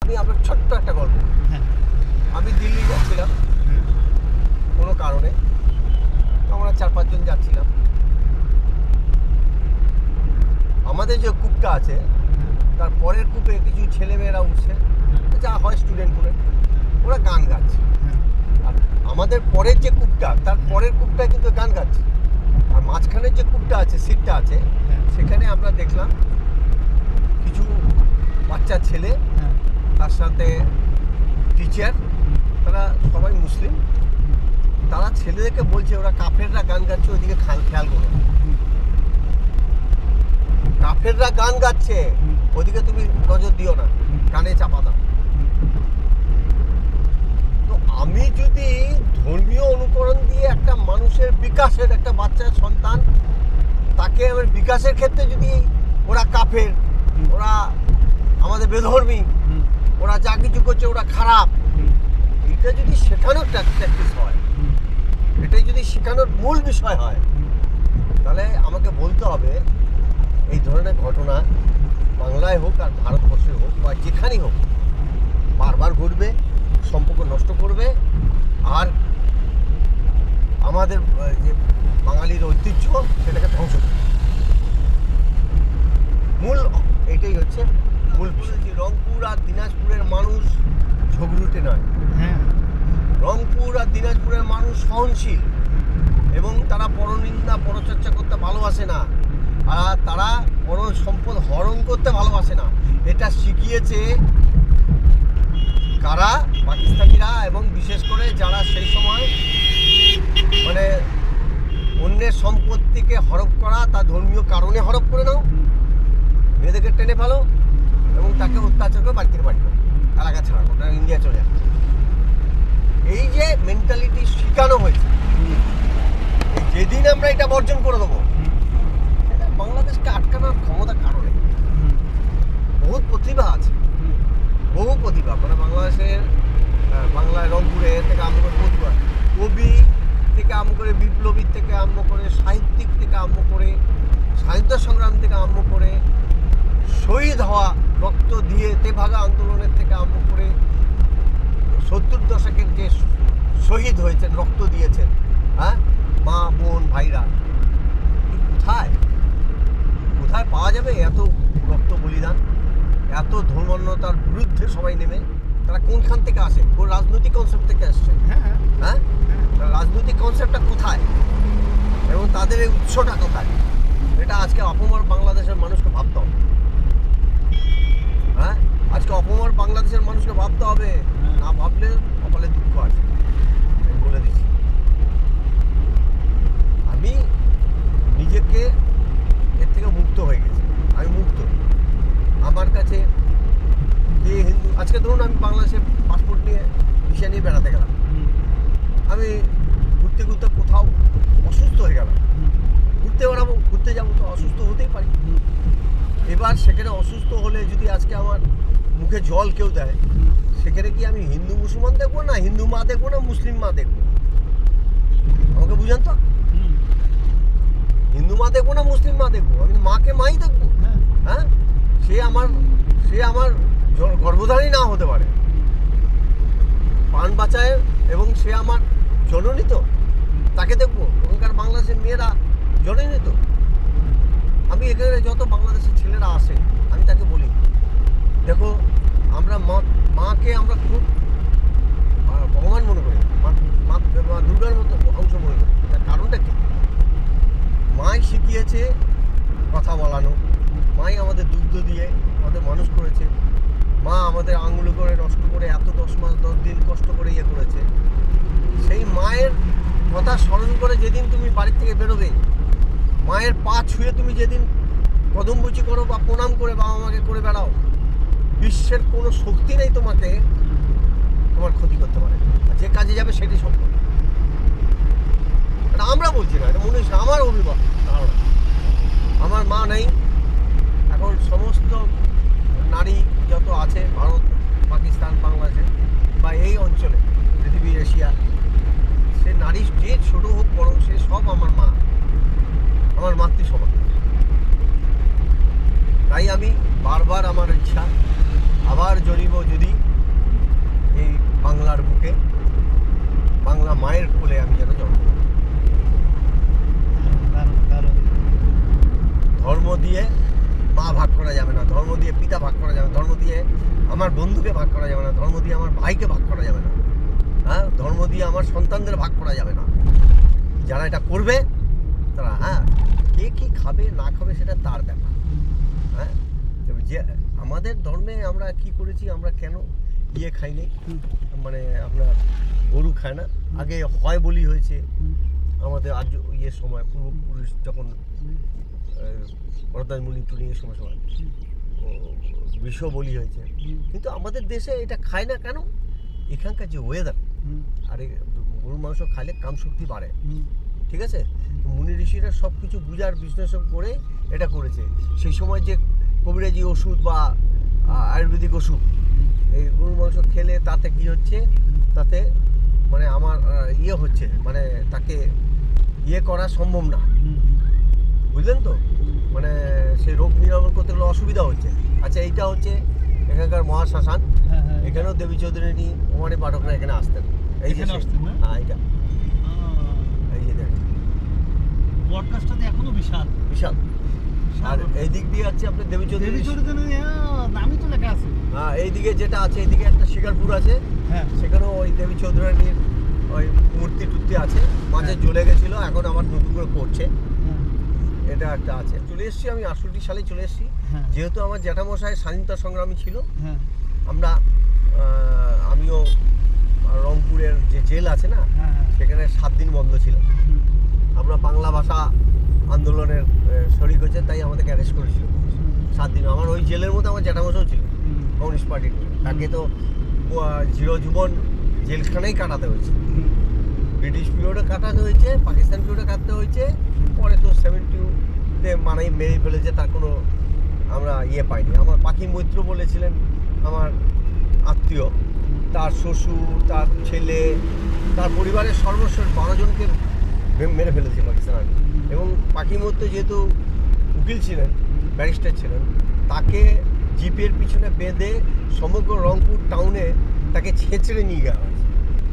আমি আপনার ছোট্ট একটা গল্প। আমি দিল্লি যাচ্ছিলাম কোনো কারণে, আমরা 4-5 জন যাচ্ছিলাম। আমাদের যে কূপটা আছে তার পরের কূপে কিছু ছেলেমেয়েরা উঠছে, যা হয় স্টুডেন্ট করে, ওরা গান গাচ্ছে। আর আমাদের পরের যে কূপটা, তার পরের কূপটা কিন্তু গান গাচ্ছে। আর মাঝখানের যে কূপটা আছে, সিটটা আছে, সেখানে আমরা দেখলাম কিছু বাচ্চা ছেলে, তার সাথে টিচার, তারা সবাই মুসলিম। তারা ছেলেদেরকে বলছে ওরা কাফেররা গান গাচ্ছে, ওইদিকে খেয়াল করো, কাফেররা গান গাচ্ছে, ওদিকে তুমি নজর দিও না, কানে চাপা দাও। তো আমি যদি ধর্মীয় অনুকরণ দিয়ে একটা মানুষের বিকাশের, একটা বাচ্চার সন্তান, তাকে আমার বিকাশের ক্ষেত্রে যদি ওরা কাফের, ওরা আমাদের বেধর্মী, ওরা যা কিছু করছে ওরা খারাপ, এটা যদি শেখানোর প্র্যাকটিস হয়, এটাই যদি শেখানোর মূল বিষয় হয়, তাহলে আমাকে বলতে হবে এই ধরনের ঘটনা বাংলায় হোক আর ভারতবর্ষে হোক বা যেখানেই হোক বারবার ঘটবে, সম্পর্ক নষ্ট করবে, আর আমাদের যে বাঙালির ঐতিহ্য সেটাকে ধ্বংস করবে। মূল এটাই হচ্ছে মূল বিষয়। রংপুর আর দিনাজপুরের মানুষ ঝগড়ুটে নয়, রংপুর আর দিনাজপুরের মানুষ সহনশীল এবং তারা পরনিন্দা পরচর্চা করতে ভালোবাসে না, আর তারা পর সম্পদ হরণ করতে ভালোবাসে না। এটা শিখিয়েছে কারা? পাকিস্তানিরা, এবং বিশেষ করে যারা সেই সময় মানে অন্যের সম্পত্তিকে হরপ করা, তা ধর্মীয় কারণে হরপ করে নাও, মেয়েদেরকে টেনে ফেলো এবং তাকে অত্যাচার করে বাড়ি থেকে বাড়ি করো, এলাকা ছাড়া ওটা ইন্ডিয়া চলে আসে। এই যে মেন্টালিটি শেখানো হয়েছে, যেদিন আমরা এটা বর্জন করে দেবো, বাংলাদেশকে আটকানোর ক্ষমতা কারণে বহু প্রতিভা আছে, বহু প্রতিভা, মানে বাংলাদেশের বাংলায় রংপুরে থেকে আরম্ভ করে প্রতিভা, কবি থেকে আরম্ভ করে, বিপ্লবী থেকে আরম্ভ করে, সাহিত্যিক থেকে আরম্ভ করে, স্বাধীনতা সংগ্রাম থেকে আরম্ভ করে, শহীদ হওয়া, রক্ত দিয়ে তেভাগা আন্দোলনের থেকে আরম্ভ করে 70 দশকের যে শহীদ হয়েছেন, রক্ত দিয়েছেন, হ্যাঁ, মা বোন ভাইরা, কোথায় কোথায় পাওয়া যাবে এত রক্ত বলিদান, এত ধর্মান্যতার বিরুদ্ধে সবাই নেমে? তারা কোনখান থেকে আসে? কোন রাজনৈতিক কনসেপ্ট থেকে আসছে? হ্যাঁ, রাজনৈতিক কনসেপ্টটা কোথায় এবং তাদের এই উৎসটা কোথায়? এটা আজকে অপমর বাংলাদেশের মানুষকে ভাবতে হবে। হ্যাঁ, আজকে অপমর বাংলাদেশের মানুষকে ভাবতে হবে, না ভাবলে কপালে দুঃখ আছে, আমি বলে দিচ্ছি। আমি নিজেকে এর থেকে মুক্ত হয়ে গেছি, আমি মুক্ত। আমার কাছে যে হিন্দু, আজকে ধরুন আমি বাংলাদেশে পাসপোর্ট নিয়ে ভিসা নিয়ে বেড়াতে গেলাম, আমি ঘুরতে ঘুরতে কোথাও অসুস্থ হয়ে গেলাম, ঘুরতে যাবো তো অসুস্থ হতেই পারি। এবার সেখানে অসুস্থ হলে যদি আজকে আমার মুখে জল কেউ দেয়, সেখানে কি আমি হিন্দু মুসলমান দেখবো, না হিন্দু মা দেখবো, না মুসলিম মা দেখবো? আমাকে বুঝান তো, হিন্দু মা দেখবো না মুসলিম মা দেখবো? আমি মাকে মাই দেখবো। হ্যাঁ, সে আমার গর্ভধারী না হতে পারে, প্রাণ বাঁচায় এবং সে আমার জননী, তো তাকে দেখবো। ওখানকার বাংলাদেশের মেয়েরা জননী তো। আমি এখানে যত বাংলাদেশের ছেলেরা আসে, আমি তাকে বলি, দেখো আমরা মাকে আমরা খুব ভগবান মনে করি, মা দুর্গার মতো অংশ মনে করি। তার কারণটা কি? মাই শিখিয়েছে কথা বলানো, মাই আমাদের দুগ্ধ দিয়ে আমাদের মানুষ করেছে, মা আমাদের আঙুলে করে নষ্ট করে এত 10 মাস 10 দিন কষ্ট করে ইয়ে করেছে। সেই মায়ের কথা স্মরণ করে যেদিন তুমি বাড়ির থেকে বেরোবে, মায়ের পা ছুঁয়ে তুমি যেদিন কদমবুচি করো বা প্রণাম করে বাবা মাকে করে বেড়াও, বিশ্বের কোনো শক্তি নেই তোমাকে তোমার ক্ষতি করতে পারে। যে কাজে যাবে সেটাই সম্ভব। এটা আমরা বলছি না, এটা মনে হচ্ছে আমার অভিমত, ধারণা। আমার মা নেই, এখন সমস্ত নারী যত আছে ভারত, পাকিস্তান, বাংলাদেশে বা এই অঞ্চলে, পৃথিবী, এশিয়া, সে নারী যে ছোট হোক বড়, সে সব আমার মা, আমার মাতৃসভা। তাই আমি বারবার আমার ইচ্ছা আবার জড়িব যদি বাংলার বুকে, বাংলা মায়ের কোলে আমি যেন জন্ম। ধর্ম দিয়ে মা ভাগ করা যাবে না, ধর্ম দিয়ে পিতা ভাগ করা যাবে না, ধর্ম দিয়ে আমার বন্ধুকে ভাগ করা যাবে না, ধর্ম দিয়ে আমার ভাইকে ভাগ করা যাবে না, হ্যাঁ, ধর্ম দিয়ে আমার সন্তানদের ভাগ করা যাবে না। যারা এটা করবে তারা, হ্যাঁ, কে কী খাবে না খাবে সেটা তার ব্যাপার। হ্যাঁ, যে আমাদের ধর্মে আমরা কি করেছি, আমরা কেন খাই নি, মানে আপনার গরু খায় না, আগে হয় বলি হয়েছে আমাদের আজ সময় পূর্বপুরুষ যখন বরদান মুনি টুনি সময় বিশ্ব বলি হয়েছে, কিন্তু আমাদের দেশে এটা খায় না কেন? এখানকার যে ওয়েদার, আর গরুর মাংস খাইলে কাম শক্তি বাড়ে, ঠিক আছে? মুনি ঋষিরা সব কিছু বুঝার বিশ্লেষণ করে এটা করেছে। সেই সময় যে কবিরাজি ওষুধ বা আয়ুর্বেদিক ওষুধ, এই গরুর মাংস খেলে তাতে কি হচ্ছে, তাতে মানে আমার হচ্ছে, মানে তাকে করা সম্ভব না, বুঝলেন তো? মানে সেই রোগ নিরাময় করতে গেলে অসুবিধা হচ্ছে। আচ্ছা, এইটা হচ্ছে এখানকার মহাশ্মশান, এখানেও দেবী চৌধুরী কুমারী পাঠকরা এখানে আসতেন। এই যে হ্যাঁ, এইটা এই যে দেখেন পডকাস্টটা এখনো বিশাল বিশাল। আর এই দিক দিয়ে আছে আপনার দেবী চৌধুরী নামই তো লেখা আছে। হ্যাঁ, এইদিকে যেটা আছে, এইদিকে একটা শিকারপুর আছে, হ্যাঁ, সেখানেও ওই দেবী চৌধুরানীর ওই মূর্তি টুর্তি আছে, মাঝে জ্বলে গেছিল, এখন আবার নতুন করে করছে, এটা একটা আছে। চলে এসেছি আমি 68 সালে চলে এসেছি, যেহেতু আমার জ্যাঠামশাই স্বাধীনতা সংগ্রামী ছিল। আমরা আমিও রংপুরের যে জেল আছে না, সেখানে 7 দিন বন্ধ ছিল। আমরা বাংলা ভাষা আন্দোলনের শরিক হয়েছে, তাই আমাদেরকে অ্যারেস্ট করেছিল 7 দিন। আমার ওই জেলের মধ্যে আমার জ্যাঠামশাও ছিল কমিউনিস্ট পার্টির, তাকে তো চিরজীবন জেলখানেই কাটাতে হয়েছে। ব্রিটিশ পিরিয়ডে কাটাতে হয়েছে, পাকিস্তান পিরিয়ডে কাটতে হয়েছে, পরে তো 70তে মানাই মেরে ফেলেছে, তার কোনো আমরা পাইনি। আমার পাখি মৈত্র বলেছিলেন আমার আত্মীয়, তার শ্বশুর, তার ছেলে, তার পরিবারের সর্বস্ব 12 জনকে মেরে ফেলেছে পাকিস্তান আর্মি। এবং পাখি মৈত্র যেহেতু উকিল ছিলেন, ব্যারিস্টার ছিলেন, তাকে জিপের পিছনে বেঁধে সমগ্র রংপুর টাউনে তাকে ছেঁচড়ে নিয়ে যাওয়া হয়েছে।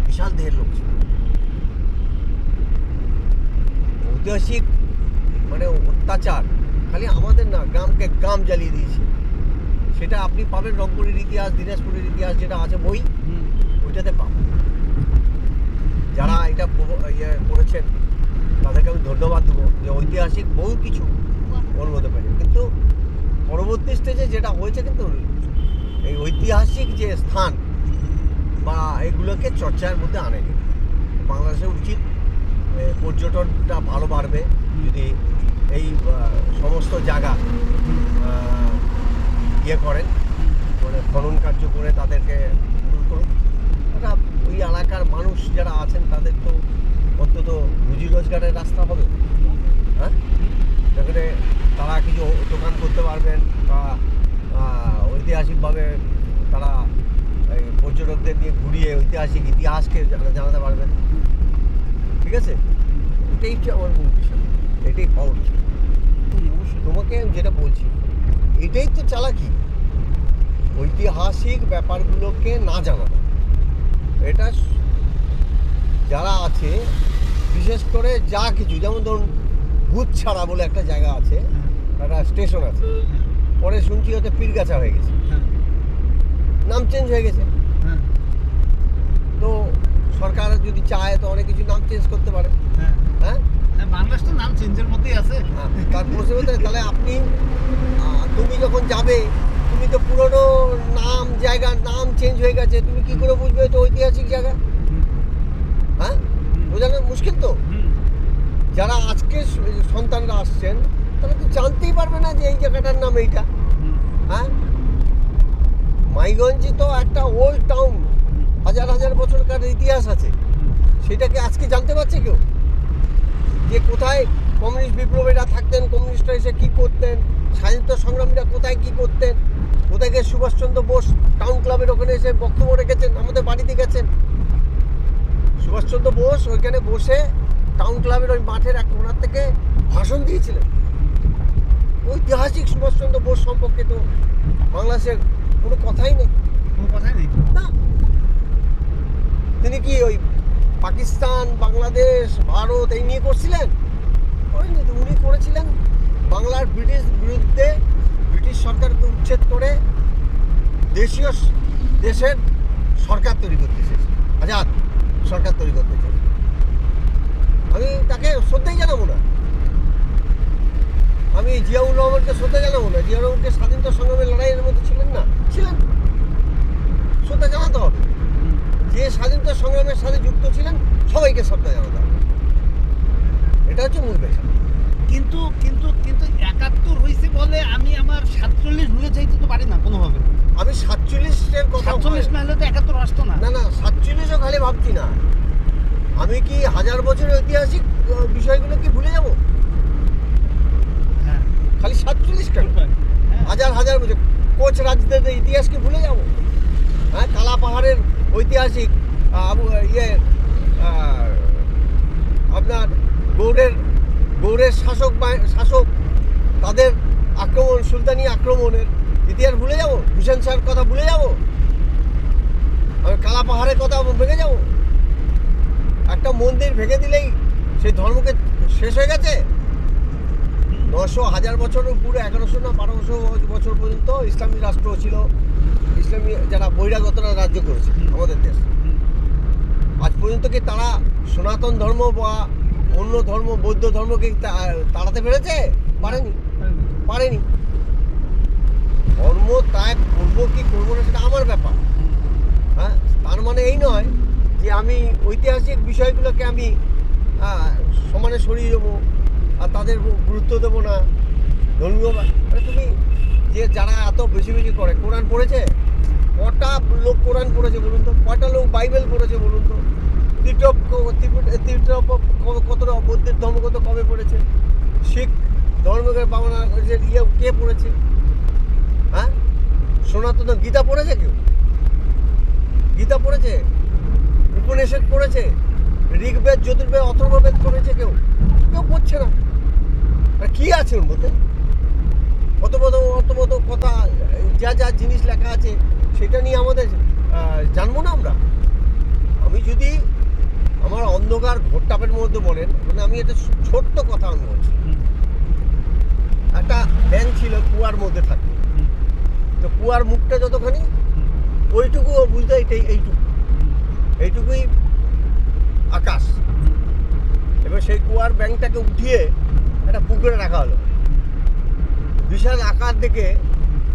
বিশাল দেহের লোক ছিল। ঐতিহাসিক মানে অত্যাচার খালি আমাদের না, গ্রামকে গ্রাম জ্বালিয়ে দিয়েছে। সেটা আপনি পাবেন রংপুরের ইতিহাস, দিনাজপুরের ইতিহাস যেটা আছে বই, ওইটাতে পাবেন। যারা এটা করেছেন তাদেরকে আমি ধন্যবাদ দেবো, যে ঐতিহাসিক বহু কিছু ওর মধ্যে পাই। কিন্তু পরবর্তী স্টেজে যেটা হয়েছে, কিন্তু এই ঐতিহাসিক যে স্থান বা এগুলোকে চর্চার মধ্যে আনেনি। বাংলাদেশের উচিত পর্যটনটা ভালো বাড়বে যদি এই সমস্ত জায়গা করেন, মানে খনন কার্য করে তাদেরকে দূর করুন। একটা ওই এলাকার মানুষ যারা আছেন তাদের তো অন্তত রুজি রোজগারের রাস্তা হবে, হ্যাঁ, যেখানে তারা কিছু দোকান করতে পারবেন বা ঐতিহাসিকভাবে তারা এই পর্যটকদের নিয়ে ঘুরিয়ে ঐতিহাসিক ইতিহাসকে জানাতে পারবেন, ঠিক আছে? এটাই হচ্ছে আমার মূল বিষয়, এটাই হওয়া উচিত। তোমাকে যেটা বলছি, এটাই তো চালাকি, ঐতিহাসিক ব্যাপারগুলোকে না জানানো। এটা যারা আছে, বিশেষ করে যা কিছু, যেমন ধরুন ভূতছাড়া বলে একটা জায়গা আছে, একটা স্টেশন আছে, পরে শুনছি হয়তো পীরগাছা হয়ে গেছে, নাম চেঞ্জ হয়ে গেছে। তো সরকার যদি চায় তো অনেক কিছু নাম চেঞ্জ করতে পারে। হ্যাঁ, বাংলাদেশ তো নাম চেঞ্জের মধ্যেই আছে। তারপর তাহলে তুমি যখন যাবে, তুমি তো পুরনো নাম, জায়গার নাম চেঞ্জ হয়ে গেছে, তুমি কি করে বুঝবে এটা ঐতিহাসিক জায়গা? হ্যাঁ, বোঝানো মুশকিল তো। যারা আজকে সন্তানরা আসছেন তারা তো জানতেই পারবে না যে এই জায়গাটার নাম এইটা। হ্যাঁ, মাইগঞ্জ তো একটা ওল্ড টাউন, হাজার হাজার বছরকার ইতিহাস আছে, সেটাকে আজকে জানতে পারছে কেউ? যে কোথায় কমিউনিস্ট বিপ্লবীরা থাকতেন, কমিউনিস্টরা এসে কী করতেন, স্বাধীনতা সংগ্রামীরা কোথায় কী করতেন, কোথায় গিয়ে সুভাষচন্দ্র বোস টাউন ক্লাবের ওখানে এসে বক্তব্য রেখেছেন, আমাদের বাড়িতে গেছেন। সুভাষচন্দ্র বোস ওইখানে বসে টাউন ক্লাবের ওই মাঠের এক কোণার থেকে ভাষণ দিয়েছিলেন। ঐতিহাসিক সুভাষচন্দ্র বোস সম্পর্কে তো বাংলাদেশের কোনো কথাই নেই, কোনো কথাই নেই না। কি ওই পাকিস্তান, বাংলাদেশ, ভারত এই নিয়ে করছিলেন? করেননি তো। উনি করেছিলেন বাংলার ব্রিটিশ বিরুদ্ধে, ব্রিটিশ সরকারকে উচ্ছেদ করে দেশের সরকার তৈরি করতে চেয়েছে, আজাদ সরকার তৈরি করতে চেয়েছে। আমি তাকে শ্রদ্ধাই জানাবো না, আমি জিয়াউর রহমানকে শ্রদ্ধা জানাবো না। জিয়াউর রহমানকে স্বাধীনতা সংগ্রামের লড়াইয়ের মধ্যে ছিলেন না? ছিলেন, শ্রদ্ধা জানাতে হবে। যে স্বাধীনতা সংগ্রামের সাথে যুক্ত ছিলেন সবাইকে শ্রদ্ধা জানাতে হবে, এটা হচ্ছে মূল বিষয়। কিন্তু কিন্তু কিন্তু 71 হয়েছে বলে আমি আমার 47 ভুলে যাইতে তো পারি না কোনোভাবে। আমি 47-এর কথা 47 না হলে তো 71 আসতো না। না 47ও খালি ভাবছি না। আমি কি 1000 বছরের ঐতিহাসিক বিষয়গুলো কি ভুলে যাব? হ্যাঁ, খালি 47 কেন? হ্যাঁ। হাজার বছর কোচ রাজদের ইতিহাস কি ভুলে যাব? হ্যাঁ, কালা পাহাড়ের ঐতিহাসিক আপনার গৌড়ের শাসক তাদের আক্রমণ, সুলতানি আক্রমণের ইতিহাস ভুলে যাব? হুসেন শাহর কথা ভুলে যাব? আমি কালা পাহাড়ের কথা ভেঙে যাব? একটা মন্দির ভেঙে দিলেই সেই ধর্মকে শেষ হয়ে গেছে? 900-1000 বছরের উপরে, 1100 না 1200 বছর পর্যন্ত ইসলামী রাষ্ট্র ছিল। ইসলামী যারা বহিরাগতরা রাজ্য করেছে আমাদের দেশ। আজ পর্যন্ত কি তারা সনাতন ধর্ম বা অন্য ধর্ম, বৌদ্ধ ধর্মকে তাড়াতে পেরেছে? পারেনি। ধর্ম ত্যাগ করবো কি করবো না সেটা আমার ব্যাপার। হ্যাঁ, তার মানে এই নয় যে আমি ঐতিহাসিক বিষয়গুলোকে আমি সমানে সরিয়ে দেবো আর তাদের গুরুত্ব দেবো না। ধর্মীয় তুমি যে যারা এত বেশি করে কোরআন পড়েছে, কটা লোক কোরআন পড়েছে বলুন তো? কটা লোক বাইবেল পড়েছে বলুন তো? তীর্থ কতটা বৌদ্ধের ধর্মগত কবে পড়েছে? শিখ ধর্মকে বাংলা কে পড়েছে? হ্যাঁ, সনাতন গীতা পড়েছে কেউ? গীতা পড়েছে? উপনিষদ পড়েছে? ঋগ্বেদ, যজুর্বেদ, অথর্ববেদ পড়েছে কেউ? কেউ পড়ছে না। আর কি আছে ওর মধ্যে? অত বড় কথা, যা জিনিস লেখা আছে সেটা নিয়ে আমাদের জানবো না আমরা? আমি যদি আমার অন্ধকার ঘোরটাপের মধ্যে বলেন, মানে আমি একটা ছোট্ট কথা আমি বলছি। একটা ব্যাঙ ছিল কুয়ার মধ্যে থাকে, তো কুয়ার মুখটা যতখানি ওইটুকু বুঝতে এইটুকুই আকাশ। এবার সেই কুয়ার ব্যাঙটাকে উঠিয়ে একটা পুকুরে রাখা হলো। বিশাল আকার দেখে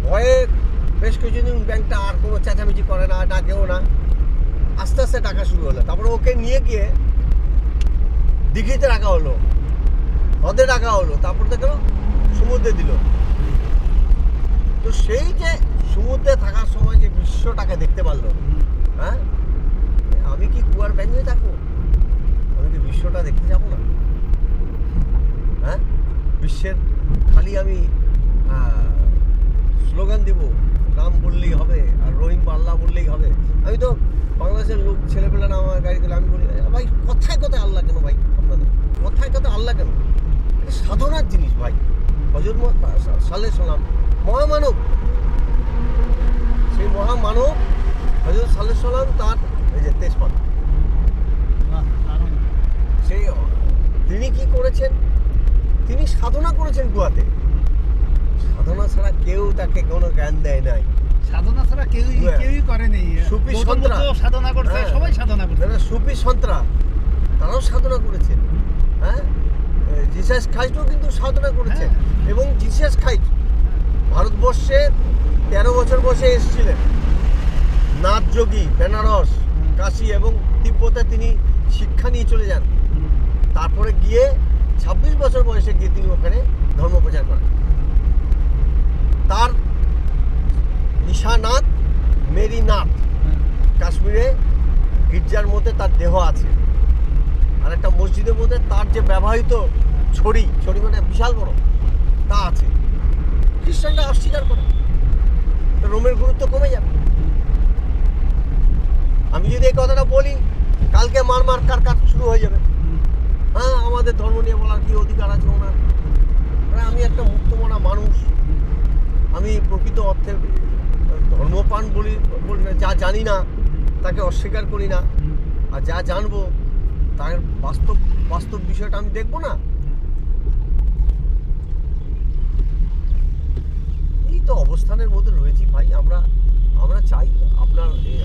ভয়ে বেশ কিছুদিন ব্যাঙটা আর কোনো চেঁচামেচি করে না, ডাকেও না। আস্তে আস্তে ডাকা শুরু হলো। তারপরে ওকে নিয়ে গিয়ে দিঘিতে রাখা হলো, হ্রদে রাখা হলো, তারপর দেখলো সমুদ্রে দিল। তো সেই যে সমুদ্রে থাকার সময় যে বিশ্বটাকে দেখতে পারলো, হ্যাঁ, আমি কি কুয়ার ব্যাঙ হয়ে থাকবো? আমি কি বিশ্বটা দেখতে যাবো না? হ্যাঁ, বিশ্বের খালি আমি স্লোগান দিব, নাম বললেই হবে আর রহিম বা আল্লাহ বললেই হবে? আমি তো বাংলাদেশের লোক, ছেলেপেলেরা আমার গাড়ি দিলে আমি বলি, ভাই কথায় কথায় আল্লাহ কেন? ভাই আপনাদের কথায় কথায় আল্লাহ কেন? এটা সাধনার জিনিস ভাই। হযরত মুহাম্মদ সাল্লাল্লাহু আলাইহি সাল্লাম মহামানব, সেই মহামানব হযরত সাল্লাল্লাহু আলাইহি সাল্লাম তার এই যে তেজপাতা, সেই তিনি কি করেছেন? তিনি সাধনা করেছেন গুহাতে। সাধনা ছাড়া কেউ তাকে কোনো জ্ঞান দেয় নাই। সাধনা ছাড়া কেউই করেনি। সুফি সন্ত্রা সাধনা করছে, সবাই সাধনা করছে। সুফি সন্ত্রা তারাও সাধনা করেছেন। হ্যাঁ, জিসাস খাইটও কিন্তু সাধনা করেছে। এবং জিসাস খাইট ভারতবর্ষে 13 বছর বসে এসেছিলেন। নাথ যোগী, বেনারস, কাশী এবং তিব্বতে তিনি শিক্ষা নিয়ে চলে যান। তারপরে গিয়ে 26 বছর বয়সে গিয়ে তিনি ওখানে ধর্ম প্রচার করেন। তার ঈশানাথ, মেরিনাথ, কাশ্মীরে গির্জার মধ্যে তার দেহ আছে। আর একটা মসজিদের মধ্যে তার যে ব্যবহৃত ছড়ি মানে বিশাল বড়, তা আছে। খ্রিস্টানরা অস্বীকার করে, তো রোমের গুরুত্ব কমে যাবে। আমি যদি এই কথাটা বলি, কালকে মার কার শুরু হয়ে যাবে। হ্যাঁ, আমাদের ধর্ম নিয়ে বলার কি অধিকার আছে ওনার? আমি একটা মুক্তমনা মানুষ, আমি প্রকৃত অর্থে ধর্মপ্রাণ বলি, যা জানি না তাকে অস্বীকার করি না। আর যা জানবো তার বাস্তব বিষয়টা আমি দেখবো না। এই তো অবস্থানের মধ্যে রয়েছি ভাই। আমরা চাই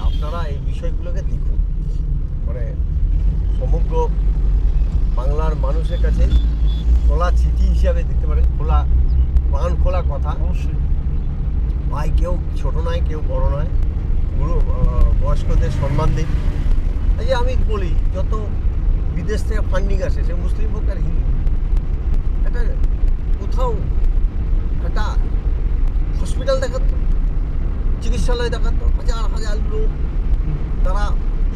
আপনারা এই বিষয়গুলোকে দেখুন, মানে সমগ্র বাংলার মানুষের কাছে খোলা চিঠি হিসাবে দেখতে পারেন, প্রাণ খোলা কথা। অবশ্যই ভাই কেউ ছোট নয়, কেউ বড় নয়, বয়স্কদের সম্মান দিন। এই যে আমি বলি, যত বিদেশ থেকে ফান্ডিং আসে, সে মুসলিম হোক আর হিন্দু, একটা কোথাও একটা হসপিটাল দেখাতো, চিকিৎসালয় দেখাতো, হাজার হাজার লোক তারা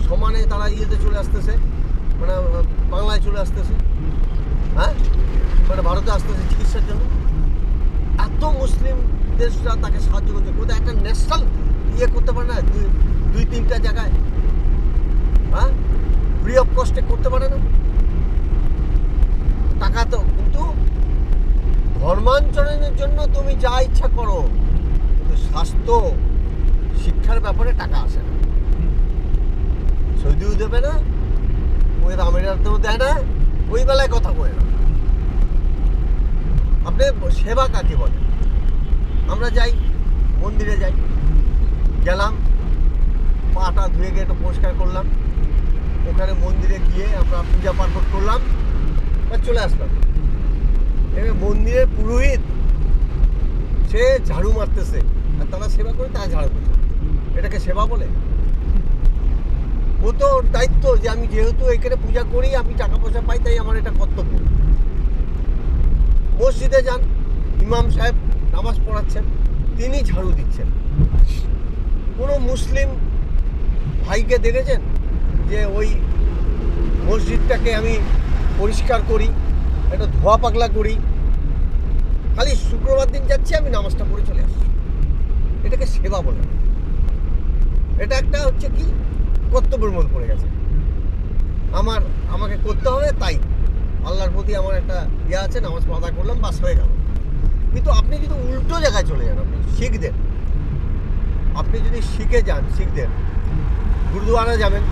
সমানে তারা ইয়েতে চলে আসতেছে, মানে বাংলায় চলে আসতেছে, হ্যাঁ, মানে ভারতে আসতেছে চিকিৎসার জন্য। এত মুসলিম দেশরা তাকে সাহায্য করছে, কোথাও একটা ন্যাশনাল ইয়ে করতে পারে না, দুই তিনটা জায়গায়, হ্যাঁ, ফ্রি অফ কস্টে করতে পারে না। টাকা তো, কিন্তু ধর্মান্তরণের জন্য তুমি যা ইচ্ছা করো, কিন্তু স্বাস্থ্য শিক্ষার ব্যাপারে টাকা আসে না। সৌদিও দেবে না, ওই আমেরিকাতেও দেয় না, ওই বেলায় কথা কয় না। আপনি সেবা কাকে বলে? আমরা যাই মন্দিরে, গেলাম, পাটা ধুয়ে গিয়ে একটু পরিষ্কার করলাম, ওখানে মন্দিরে গিয়ে আমরা পূজা পার্বণ করলাম, চলে আসলাম। এবার মন্দিরের পুরোহিত সে ঝাড়ু মারতেছে, আর তারা সেবা করে, তারা ঝাড়ু করছে। এটাকে সেবা বলে? ও তো দায়িত্ব যে আমি যেহেতু এখানে পূজা করি, আমি টাকা পয়সা পাই, তাই আমার এটা কর্তব্য। মসজিদে যান, ইমাম সাহেব নামাজ পড়াচ্ছেন, তিনি ঝাড়ু দিচ্ছেন। কোনো মুসলিম ভাইকে দেখেছেন যে ওই মসজিদটাকে আমি পরিষ্কার করি, একটা ধোয়া পাকলা করি? খালি শুক্রবার দিন যাচ্ছি, আমি নামাজটা পড়ে চলে আসছি। এটাকে সেবা বলে না, এটা একটা হচ্ছে কি কর্তব্যের মধ্যে পড়ে গেছে। আমাকে করতে হবে, তাই আল্লাহর প্রতি আমার একটা ইয়ে আছে, নামাজ আদা করলাম, বাস হয়ে গেল। কিন্তু আপনি যদি উল্টো জায়গায় চলে যান, আপনি যদি শিখে যান, শিখদের গুরুদুয়ারা যাবেন,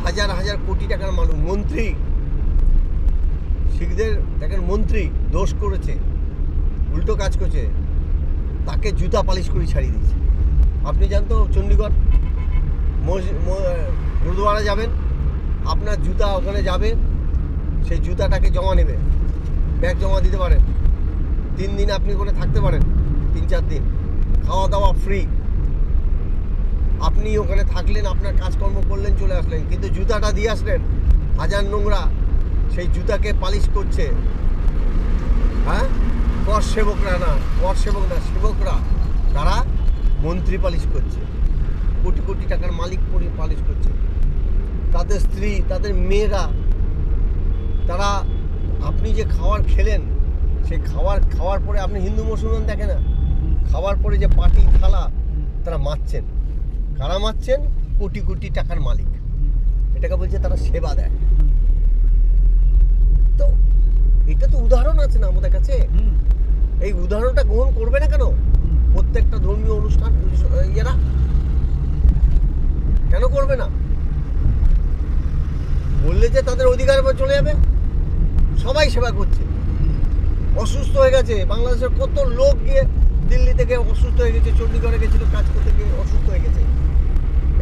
হাজার হাজার কোটি টাকার মানুষ, মন্ত্রী, শিখদের দেখেন মন্ত্রী দোষ করেছে, উল্টো কাজ করছে, তাকে জুতা পালিশ করে ছাড়িয়ে দিয়েছে। আপনি জানতো চণ্ডীগড় গুরুদুয়ারা যাবেন, আপনার জুতা ওখানে যাবে, সেই জুতাটাকে জমা নেবে, ব্যাগ জমা দিতে পারেন, 3 দিন আপনি ওখানে থাকতে পারেন, 3-4 দিন, খাওয়া দাওয়া ফ্রি। আপনি ওখানে থাকলেন, আপনার কাজকর্ম করলেন, চলে আসলেন, কিন্তু জুতাটা দিয়ে আসলেন, হাজার নোংরা, সেই জুতাকে পালিশ করছে, হ্যাঁ, সেবকরা, সেবকরা, তারা মন্ত্রী পালিশ করছে, কোটি কোটি টাকার মালিক পালিশ করছে, তাদের স্ত্রী, তাদের মেয়েরা, তারা, আপনি যে খাবার খেলেন, সেই খাওয়ার পরে, আপনি হিন্দু মুসলমান দেখে না, খাওয়ার পরে যে পাটি থালা তারা মারছেন, কারা মারছেন? কোটি কোটি টাকার মালিক। এটাকে বলছে তারা সেবা দেয়। তো এটা তো উদাহরণ আছে না আমাদের কাছে, এই উদাহরণটা গ্রহণ করবে না কেন প্রত্যেকটা ধর্মীয় অনুষ্ঠান এরা কেন করবে না? বললে যে তাদের অধিকার চলে যাবে। সবাই সেবা করছে, অসুস্থ হয়ে গেছে বাংলাদেশের কত লোক গিয়ে দিল্লি থেকে অসুস্থ হয়ে গেছে, চণ্ডীগড়ে গেছিল কাজ করতে গিয়ে অসুস্থ হয়ে গেছে।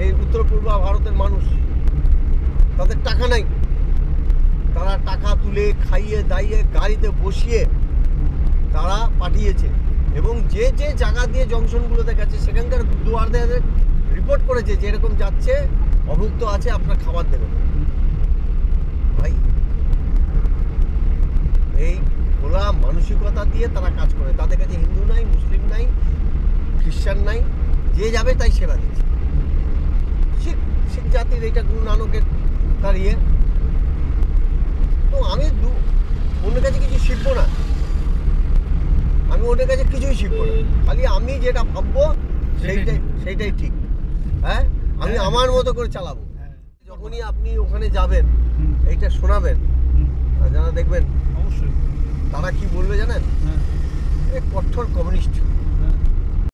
এই উত্তর পূর্ব ভারতের মানুষ, তাদের টাকা নাই, তারা টাকা তুলে খাইয়ে দাইয়ে গাড়িতে বসিয়ে তারা পাঠিয়েছে, এবং যে যে জায়গা দিয়ে জংশনগুলোতে গেছে সেখানকার দুয়ারদের রিপোর্ট করেছে যে এরকম যাচ্ছে, অভুক্ত আছে, আপনার খাবার দেবেন। ভাই এই খোলা মানসিকতা দিয়ে তারা কাজ করে, তাদের কাছে হিন্দু নাই, মুসলিম নাই, খ্রিস্টান নাই, যে যাবে তাই সেবা দিচ্ছে। শিখ জাতির এইটা গুরু নানকের তার ইয়ে। তো আমি অন্যের কাছে কিছু শিখবো না, আমি ওদের কাছে কিছুই শিখবো না, খালি আমি যেটা ভাববো সেইটাই ঠিক, হ্যাঁ, আমি আমার মতো করে চালাবো। যখনই আপনি ওখানে যাবেন, এইটা শোনাবেন, যারা দেখবেন, অবশ্যই তারা কি বলবে জানেন? কঠোর কমিউনিস্ট।